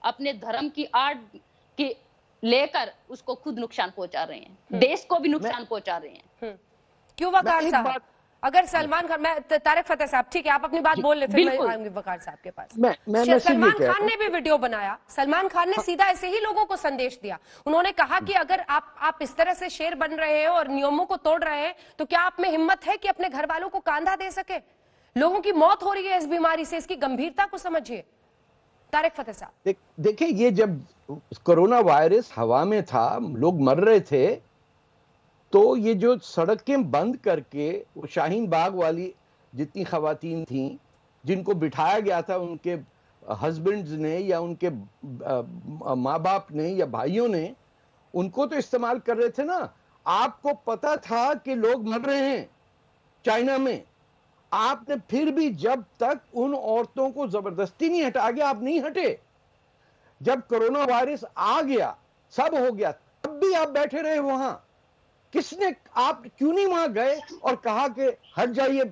अपने धर्म की आड़ के लेकर उसको खुद नुकसान पहुंचा रहे हैं, देश को भी नुकसान पहुंचा रहे हैं। क्यों वकार साहब? अगर सलमान खान, मैं तारिक फतेह साहब, ठीक है आप अपनी बात बोल ले, फिर मैं आऊंगी वकार साहब के पास। सलमान खान ने भी वीडियो बनाया, सलमान खान ने सीधा ऐसे ही लोगों को संदेश दिया। उन्होंने कहा कि अगर आप इस तरह से शेर बन रहे हैं और नियमों को तोड़ रहे हैं तो क्या आप में हिम्मत है कि अपने घर वालों को कांधा दे सके? लोगों की मौत हो रही है इस बीमारी से, इसकी गंभीरता को समझिए। तारिक फतेह साहब देखिए, ये जब कोरोना वायरस हवा में था, लोग मर रहे थे, तो ये जो सड़कें बंद करके वो शाहीन बाग वाली जितनी खवातीन थीं जिनको बिठाया गया था, उनके हस्बैंड्स ने या उनके माँ बाप ने या भाइयों ने, उनको तो इस्तेमाल कर रहे थे ना। आपको पता था कि लोग मर रहे हैं चाइना में, आपने फिर भी जब तक उन औरतों को जबरदस्ती नहीं हटा गया, आप नहीं हटे। जब कोरोना वायरस आ गया, सब हो गया, तब भी आप बैठे रहे वहां। किसने, आप क्यों नहीं वहां गए और कहा कि हट जाइए,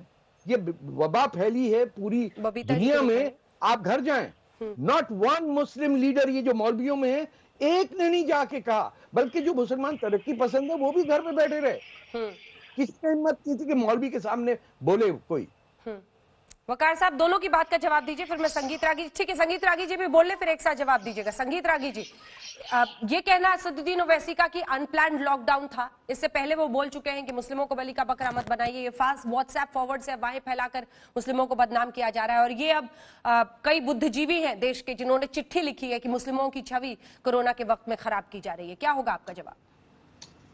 ये वबा फैली है पूरी दुनिया में, आप घर जाएं? नॉट वन मुस्लिम लीडर, ये जो मौलवियों में है, एक ने नहीं जाके कहा, बल्कि जो मुसलमान तरक्की पसंद है वो भी घर में बैठे रहे। किसी ने हिम्मत की थी कि मौलवी के सामने बोले कोई। वकार साहब, दोनों की बात का जवाब दीजिए, फिर मैं संगीत रागी, ठीक है संगीत रागी जी भी बोल ले, फिर एक साथ जवाब दीजिएगा। संगीत रागी जी, ये कहना असदुद्दीन ओवैसी का कि अनप्लान्ड लॉकडाउन था, इससे पहले वो बोल चुके हैं कि मुस्लिमों को बलि का बकरा मत बनाइए, ये फास्ट व्हाट्सएप फॉरवर्ड से अफवाहें फैलाकर मुस्लिमों को बदनाम किया जा रहा है। और ये अब कई बुद्धिजीवी हैं देश के जिन्होंने चिट्ठी लिखी है कि मुस्लिमों की छवि कोरोना के वक्त में खराब की जा रही है। क्या होगा आपका जवाब?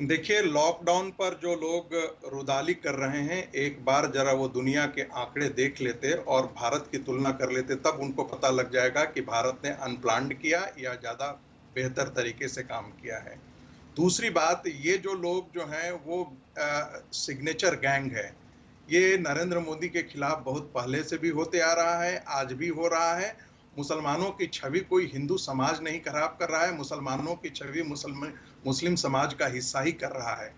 देखिए, लॉकडाउन पर जो लोग रुदाली कर रहे हैं, एक बार जरा वो दुनिया के आंकड़े देख लेते और भारत की तुलना कर लेते, तब उनको पता लग जाएगा कि भारत ने अनप्लान्ड किया या ज्यादा बेहतर तरीके से काम किया है। दूसरी बात, ये जो लोग जो हैं वो सिग्नेचर गैंग है, ये नरेंद्र मोदी के खिलाफ बहुत पहले से भी होते आ रहा है, आज भी हो रहा है। मुसलमानों की छवि कोई हिंदू समाज नहीं खराब कर रहा है, मुसलमानों की छवि मुस्लिम समाज का हिस्सा ही कर रहा है।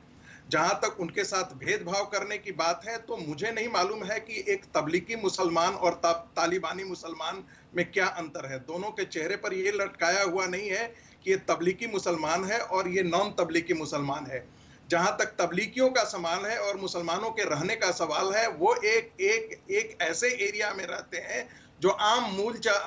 जहां तक उनके साथ भेदभाव करने की बात है, तो मुझे नहीं मालूम है कि एक तबलीगी मुसलमान और तालिबानी मुसलमान में क्या अंतर है। दोनों के चेहरे पर ये लटकाया हुआ नहीं है कि ये तबलीगी मुसलमान है और ये नॉन तबलीगी मुसलमान है। जहां तक तबलीगियों का सवाल है और मुसलमानों के रहने का सवाल है, वो एक ऐसे एरिया में रहते हैं जो आम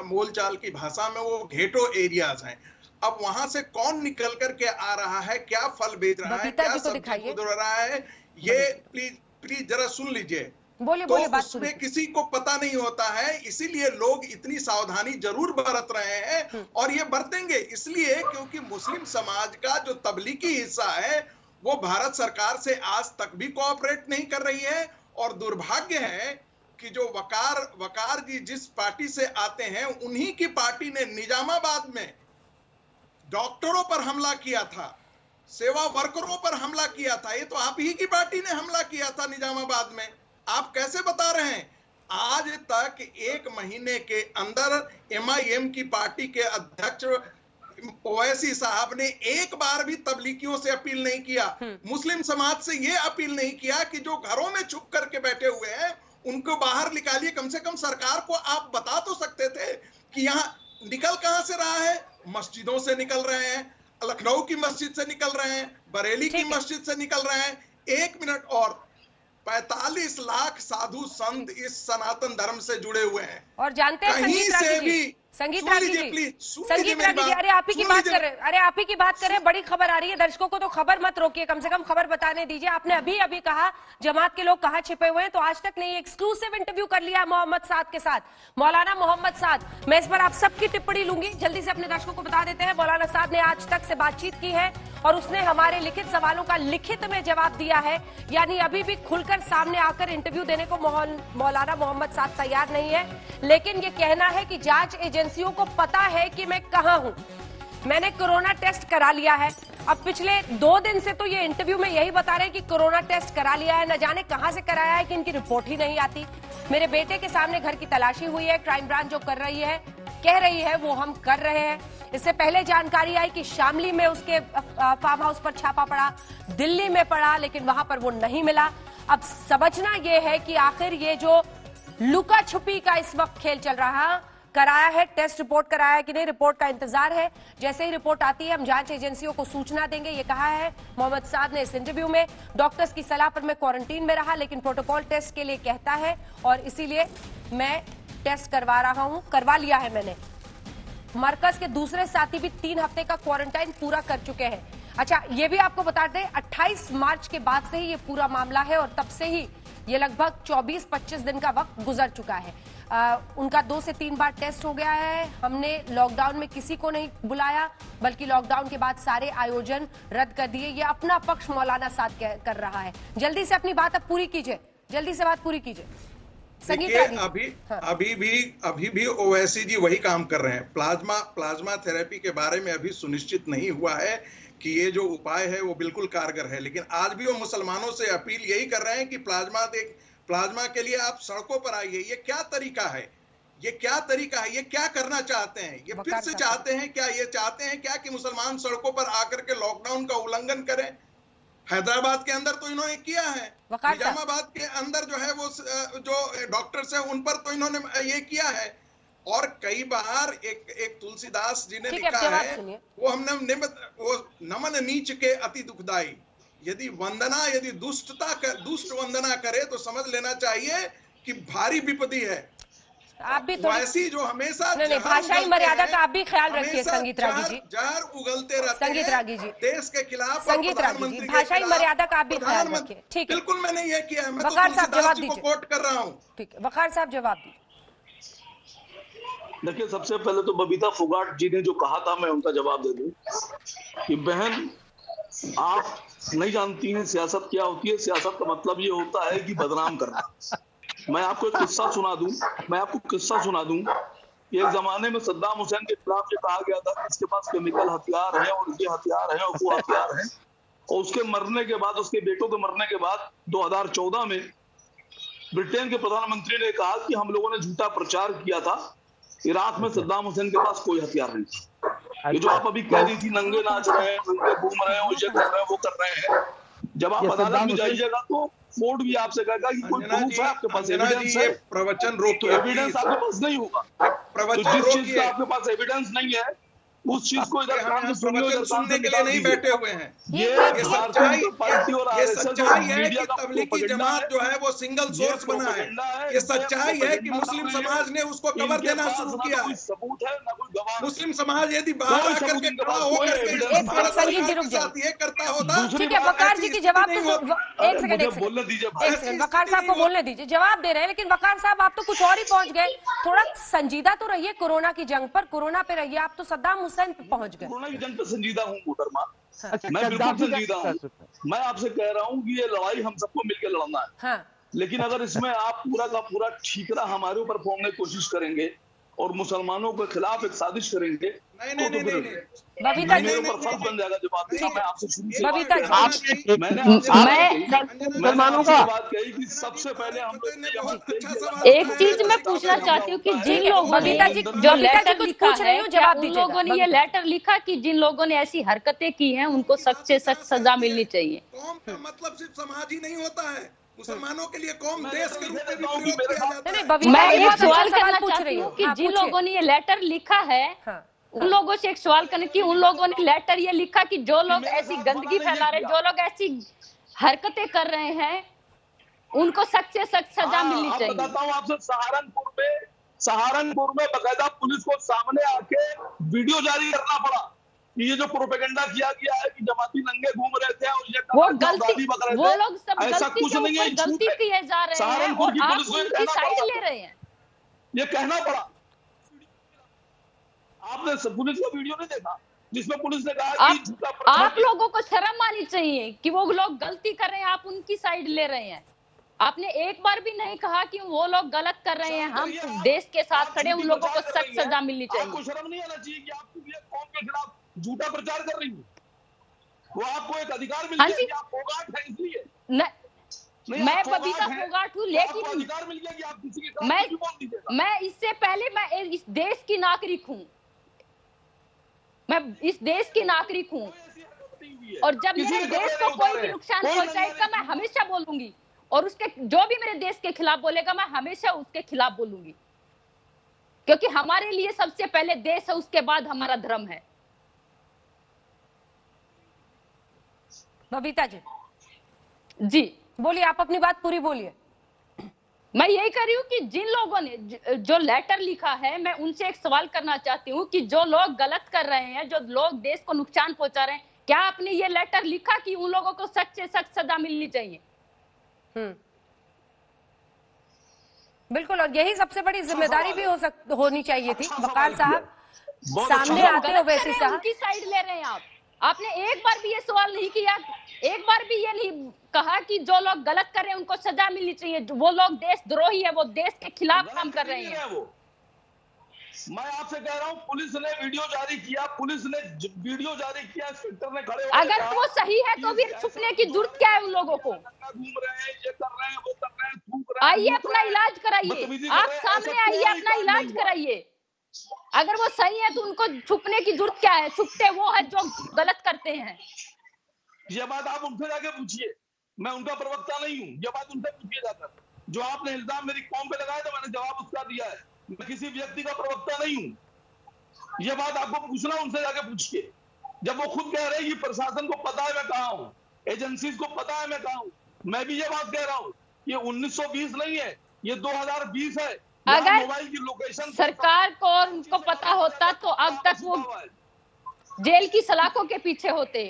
मूलचाल की भाषा में वो घेटो एरियाज हैं। अब वहां से कौन निकल कर के आ रहा है, क्या फल बेच रहा है, क्या सब्जी उड़ रहा है, ये प्लीज जरा सुन लीजिए। तो उसमें किसी को पता नहीं होता है, इसीलिए लोग इतनी सावधानी जरूर बरत रहे हैं और ये बरतेंगे इसलिए क्योंकि मुस्लिम समाज का जो तबलीगी हिस्सा है वो भारत सरकार से आज तक भी कोऑपरेट नहीं कर रही है। और दुर्भाग्य है कि जो वकार जी जिस पार्टी से आते हैं, उन्हीं की पार्टी ने निजामाबाद में डॉक्टरों पर हमला किया था, सेवा वर्करों पर हमला किया था। ये तो आप ही की पार्टी ने हमला किया था निजामाबाद में। आप कैसे बता रहे हैं? आज तक एक महीने के अंदर MIM की पार्टी के अध्यक्ष ओवैसी साहब ने एक बार भी तबलीगियों से अपील नहीं किया, मुस्लिम समाज से ये अपील नहीं किया कि जो घरों में छुप करके बैठे हुए हैं उनको बाहर निकालिए। कम से कम सरकार को आप बता तो सकते थे कि यहाँ निकल कहां से रहा है। मस्जिदों से निकल रहे हैं, लखनऊ की मस्जिद से निकल रहे हैं, बरेली की मस्जिद से निकल रहे हैं। 1 मिनट और, 45 लाख साधु संत इस सनातन धर्म से जुड़े हुए हैं। और जानते हैं संगीत रागी जी, अरे आप ही की बात कर रहे हैं, बड़ी खबर आ रही है। दर्शकों को तो खबर मत रोकिए, कम से कम खबर बताने दीजिए। आपने अभी कहा जमात के लोग कहाँ छिपे हुए हैं, तो आज तक नहीं एक्सक्लूसिव इंटरव्यू कर लिया मोहम्मद साद के साथ, मौलाना मोहम्मद साद। मैं इस पर आप सबकी टिप्पणी लूंगी, जल्दी से अपने दर्शकों को बता देते हैं। मौलाना साद ने आज तक से बातचीत की है और उसने हमारे लिखित सवालों का लिखित में जवाब दिया है, यानी अभी भी खुलकर सामने आकर इंटरव्यू देने को मौलाना मोहम्मद साद तैयार नहीं है। लेकिन ये कहना है कि जांच एजेंसियों को पता है कि मैं कहां हूं, मैंने कोरोना टेस्ट करा लिया है। अब पिछले 2 दिन से तो ये इंटरव्यू में यही बता रहे हैं कि कोरोना टेस्ट करा लिया है, न जाने कहां से कराया है कि इनकी रिपोर्ट ही नहीं आती। मेरे बेटे के सामने घर की तलाशी हुई है, क्राइम ब्रांच जो कर रही है, कह रही है वो हम कर रहे हैं। इससे पहले जानकारी आई कि शामली में उसके फार्म हाउस पर छापा पड़ा, दिल्ली में पड़ा, लेकिन वहां पर वो नहीं मिला। अब समझना यह है कि आखिर ये जो लुका छुपी का इस वक्त खेल चल रहा है, कराया है टेस्ट, रिपोर्ट कराया है कि नहीं, रिपोर्ट का इंतजार है। जैसे ही रिपोर्ट आती है हम जांच एजेंसियों को सूचना देंगे, ये कहा है मोहम्मद साद ने इस इंटरव्यू में। डॉक्टर्स की सलाह पर मैं क्वारंटीन में रहा, लेकिन प्रोटोकॉल टेस्ट के लिए कहता है और इसीलिए मैं टेस्ट करवा रहा हूं, करवा लिया है मैंने। मरकज के दूसरे साथी भी 3 हफ्ते का क्वारंटाइन पूरा कर चुके हैं। अच्छा, ये भी आपको बता दें 28 मार्च के बाद से ही ये पूरा मामला है और तब से ही ये लगभग 24-25 दिन का वक्त गुजर चुका है। उनका 2 से 3 बार टेस्ट हो गया है। हमने लॉकडाउन में किसी को नहीं बुलाया, बल्कि लॉकडाउन के बाद सारे आयोजन रद्द कर दिए। ये अपना पक्ष मौलाना साद कर रहा है। जल्दी से अपनी बात अब पूरी कीजिए, जल्दी से बात पूरी कीजिए। अभी भी ओवैसी जी वही काम कर रहे हैं। प्लाज्मा थेरेपी के बारे में अभी सुनिश्चित नहीं हुआ है कि ये जो उपाय है वो बिल्कुल कारगर है, लेकिन आज भी वो मुसलमानों से अपील यही कर रहे हैं कि प्लाज्मा के लिए आप सड़कों पर आइए। ये क्या तरीका है, ये क्या तरीका है, ये क्या करना चाहते हैं? ये फिर से चाहते हैं क्या, ये चाहते हैं क्या कि मुसलमान सड़कों पर आकर के लॉकडाउन का उल्लंघन करें? हैदराबाद के अंदर तो इन्होंने किया है, निजामाबाद के अंदर जो है वो जो डॉक्टर्स है उन पर तो इन्होंने ये किया है। और कई बार एक तुलसीदास जी ने ठीक है, लिखा जवाब है, सुनिए। वो हमने वो नमन नीच के अति दुखदाई, यदि दुष्ट वंदना करे तो समझ लेना चाहिए कि भारी विपत्ति है। आप भी थोड़ी वैसी जो हमेशा नहीं, भाषाई मर्यादा का आप भी ख्याल रखिए संगीत रागी जी। जहर उगलते रहते संगीत रागी जी, देश के खिलाफ, संगीत रागी जी, भाषाई मर्यादा का आप भी ख्याल रखिए। ठीक है, बिल्कुल मैंने ये किया है, मैं वकार साहब जवाब को दीजिए। कोट कर रहा हूँ। ठीक है, वकार साहब जवाब दीजिए। देखिए, सबसे पहले तो बबीता फोगाट जी ने जो कहा था मैं उनका जवाब दे दूं कि बहन, आप नहीं जानती हैं सियासत क्या होती है। सियासत का मतलब ये होता है कि बदनाम करना। मैं आपको एक किस्सा सुना दूं कि एक जमाने में सद्दाम हुसैन के खिलाफ ये कहा गया था कि इसके पास केमिकल हथियार है और ये हथियार है और वो हथियार है, और उसके मरने के बाद, उसके बेटों के मरने के बाद 2014 में ब्रिटेन के प्रधानमंत्री ने कहा कि हम लोगों ने झूठा प्रचार किया था, इराक में सद्दाम हुसैन के पास कोई हथियार नहीं था। ये जो आप अभी कह रही थी नंगे नाच रहे हैं, नंगे घूम रहे हैं, ये कर रहे हैं, वो कर रहे हैं, जब आप अदालत में जाइएगा तो कोर्ट भी आपसे कहेगा कि कोई प्रूफ है आपके पास, एविडेंस है। प्रवचन रोकिए, एविडेंस आपके पास नहीं होगा, तो जिस चीज का आपके पास एविडेंस नहीं है उस चीज को इधर कान से सुनने के लिए नहीं बैठे हुए हैं। ये सच्चाई है कि तबलीगी जमात जो है वो सिंगल सोर्स बना है। ये सच्चाई है कि मुस्लिम समाज ने उसको कवर देना शुरू किया है। सबूत है ना कोई गवाह। मुस्लिम समाज यदि बाहर आकर के खड़ा होकर साथ ये करता होता। ठीक है, वकार जी की जवाब तो एक सेकंड बोलने दीजिए, वकार साहब को बोलने दीजिए, जवाब दे रहे हैं। लेकिन वकार साहब आप तो कुछ और ही पहुंच गए। थोड़ा संजीदा तो रहिए कोरोना की जंग पर, कोरोना पे रहिए। आप तो सद्दाम हुसैन पे पहुंच गए। कोरोना की जंग पे संजीदा हूँ मोहतरमा, मैं बिल्कुल संजीदा हूँ। मैं आपसे कह रहा हूँ कि ये लड़ाई हम सबको मिलकर लड़ना है। हाँ। लेकिन अगर इसमें आप पूरा का पूरा ठीकरा हमारे ऊपर फोड़ने की कोशिश करेंगे और मुसलमानों के खिलाफ एक साजिश करेंगे तो बबीता जी ऊपर फर्ज बन जाएगा जवाब देना। मैं आपसे शुरू से बबीता जी, मैंने बात कही कि सबसे पहले हम एक चीज मैं पूछना चाहती हूँ कि जिन लोगों ने जो लेटर लिखा है, क्या उन लोगों ने ये लेटर लिखा कि जिन लोगों ने ऐसी हरकतें की हैं उनको सख्त से सख्त सजा मिलनी चाहिए? कौम का मतलब सिर्फ समाज ही नहीं होता है, मुसलमानों के लिए कौम देश के रूप में भी प्रयोग किया जाता है। मैं एक सवाल करना चाहती हूँ कि जिन लोगों ने ये लेटर लिखा है उन लोगों से एक सवाल करने की, उन लोगों ने लेटर ये लिखा कि जो लोग ऐसी गंदगी फैला रहे, जो लोग ऐसी हरकतें कर रहे हैं उनको सख्त से सख्त सजा मिलनी चाहिए। बताता हूँ आपसे, सहारनपुर में बकायदा पुलिस को सामने आके वीडियो जारी करना पड़ा कि ये जो प्रोपेगेंडा किया गया है कि जमाती नंगे घूम रहे थे और ये वो गलती, वो लोग सब गलती के ऊपर गलती किए जा रहे हैं और आप उनकी साइड ले रहे हैं। ये कहना पड़ा। आपने पुलिस का वीडियो नहीं देखा जिसमें पुलिस ने कहा कि आप लोगों को शर्म आनी चाहिए कि वो लोग गलती कर रहे हैं, आप उनकी साइड ले रहे हैं। आपने एक बार भी नहीं कहा कि वो लोग गलत कर रहे हैं, हम देश के साथ खड़े, उन लोगों को सख्त सजा मिलनी चाहिए। आपको शर्म नहीं आना चाहिए कि आप कौम के खिलाफ झूठा प्रचार कर रही है? वो आपको एक अधिकार मिल गया कि आप फोगाट है इसलिए। मैं बबीता फोगाट हूँ, लेकिन अधिकार मिल गया कि आप किसी के खिलाफ बोल दीजिएगा। मैं इससे पहले मैं इस देश की नागरिक हूँ, मैं इस देश की नागरिक हूँ और जब मेरे देश को कोई भी नुकसान पहुंचाएगा मैं हमेशा बोलूंगी और उसके जो भी मेरे देश के खिलाफ बोलेगा मैं हमेशा उसके खिलाफ बोलूंगी, क्योंकि हमारे लिए सबसे पहले देश है, उसके बाद हमारा धर्म है। बबीता जी बोलिए, आप अपनी बात पूरी बोलिए। मैं यही कर रही हूँ कि जिन लोगों ने जो लेटर लिखा है, मैं उनसे एक सवाल करना चाहती हूँ कि जो लोग गलत कर रहे हैं, जो लोग देश को नुकसान पहुंचा रहे हैं, क्या आपने ये लेटर लिखा कि उन लोगों को सख्त से सख्त सजा मिलनी चाहिए? बिल्कुल, और यही सबसे बड़ी जिम्मेदारी भी होनी चाहिए थी। वकार साहब सामने आते हो वैसे साहब उनकी साइड ले रहे हैं आप। आपने एक बार भी ये सवाल नहीं किया, एक बार भी ये नहीं कहा कि जो लोग गलत कर रहे हैं उनको सजा मिलनी चाहिए। वो लोग देशद्रोही है, वो देश के खिलाफ काम कर रहे हैं। मैं आपसे कह रहा हूँ, पुलिस ने वीडियो जारी किया, इंस्पेक्टर ने खड़े अगर वो सही है तो फिर छुपने की जरूरत क्या है उन लोगों को? घूम रहे हैं, ये कर रहे हैं, वो कर रहे हैं, थूक रहे हैं। आइए अपना इलाज कराइए, आप सामने आइए, अपना इलाज कराइए। अगर वो सही है तो उनको छुपने की जरूरत क्या है? छुपते वो है जो गलत करते हैं। ये बात आप उनसे जाके पूछिए, मैं उनका प्रवक्ता नहीं हूँ। ये बात उनसे पूछिए जाकर। जो आपने इल्जाम मेरी कौम पे लगाया था, मैंने जवाब उसका दिया है। मैं किसी व्यक्ति का प्रवक्ता नहीं हूं। ये बात आपको पूछना, उनसे जाके पूछिए। जब वो खुद कह रहे हैं कि प्रशासन को पता है मैं कहां हूं, एजेंसीज को पता है मैं कहां हूं, मैं भी ये बात कह रहा हूं, ये 1920 नहीं है, ये 2020 है। अगर मोबाइल की लोकेशन सरकार को और उनको पता होता तो अब तक वो जेल की सलाखों के पीछे होते।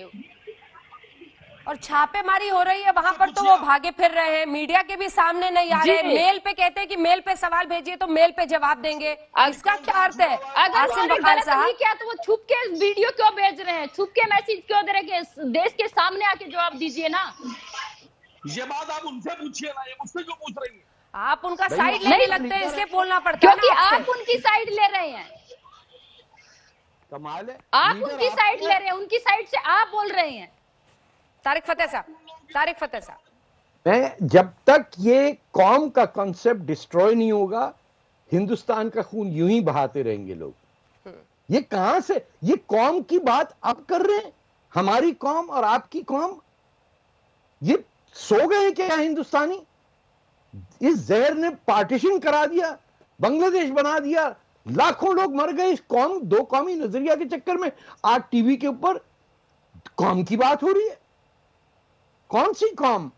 और छापेमारी हो रही है वहां पर तो वो भागे फिर रहे हैं, मीडिया के भी सामने नहीं आ रहे हैं। मेल पे कहते हैं कि मेल पे सवाल भेजिए तो मेल पे जवाब देंगे। इसका क्या अर्थ है? अगर उन्होंने गलत नहीं किया तो वो छुप के वीडियो क्यों भेज रहे हैं, छुप के मैसेज क्यों दे रहे हैं? देश के सामने आके जवाब दीजिए ना। ये बात आप उनसे पूछिए ना, ये मुझसे क्यों पूछ रही है? आप उनका साइड लेने लगते हैं, इसलिए बोलना पड़ता है क्योंकि आप उनकी साइड ले रहे हैं। कमाल है, आप उनकी साइड ले रहे हैं, उनकी साइड से आप बोल रहे हैं। तारिक फतेह साहब, मैं जब तक ये कौम का कॉन्सेप्ट डिस्ट्रॉय नहीं होगा, हिंदुस्तान का खून यूं ही बहाते रहेंगे लोग। ये कहां से, ये कौम की बात आप कर रहे हैं? हमारी कौम और आपकी कौम, ये सो गए क्या हिंदुस्तानी? इस जहर ने पार्टीशन करा दिया, बांग्लादेश बना दिया, लाखों लोग मर गए इस कौम, दो कौमी नजरिया के चक्कर में। आज टीवी के ऊपर कौम की बात हो रही है। कौन सी कौम?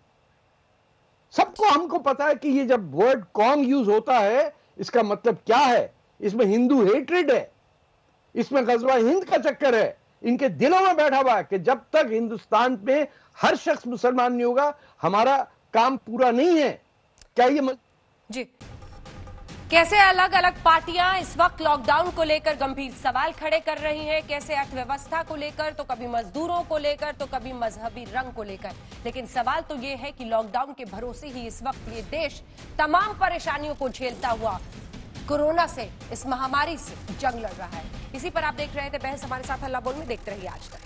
सबको हमको पता है कि ये जब वर्ड कौम यूज होता है इसका मतलब क्या है। इसमें हिंदू हेट्रेड है, इसमें गजवा हिंद का चक्कर है। इनके दिलों में बैठा हुआ है कि जब तक हिंदुस्तान में हर शख्स मुसलमान नहीं होगा हमारा काम पूरा नहीं है। क्या ये जी, कैसे अलग अलग पार्टियां इस वक्त लॉकडाउन को लेकर गंभीर सवाल खड़े कर रही हैं, कैसे अर्थव्यवस्था को लेकर, तो कभी मजदूरों को लेकर, तो कभी मजहबी रंग को लेकर। लेकिन सवाल तो ये है कि लॉकडाउन के भरोसे ही इस वक्त ये देश तमाम परेशानियों को झेलता हुआ कोरोना से, इस महामारी से जंग लड़ रहा है। इसी पर आप देख रहे थे बहस, हमारे साथ हल्ला बोल में देखते रहिए आज तक।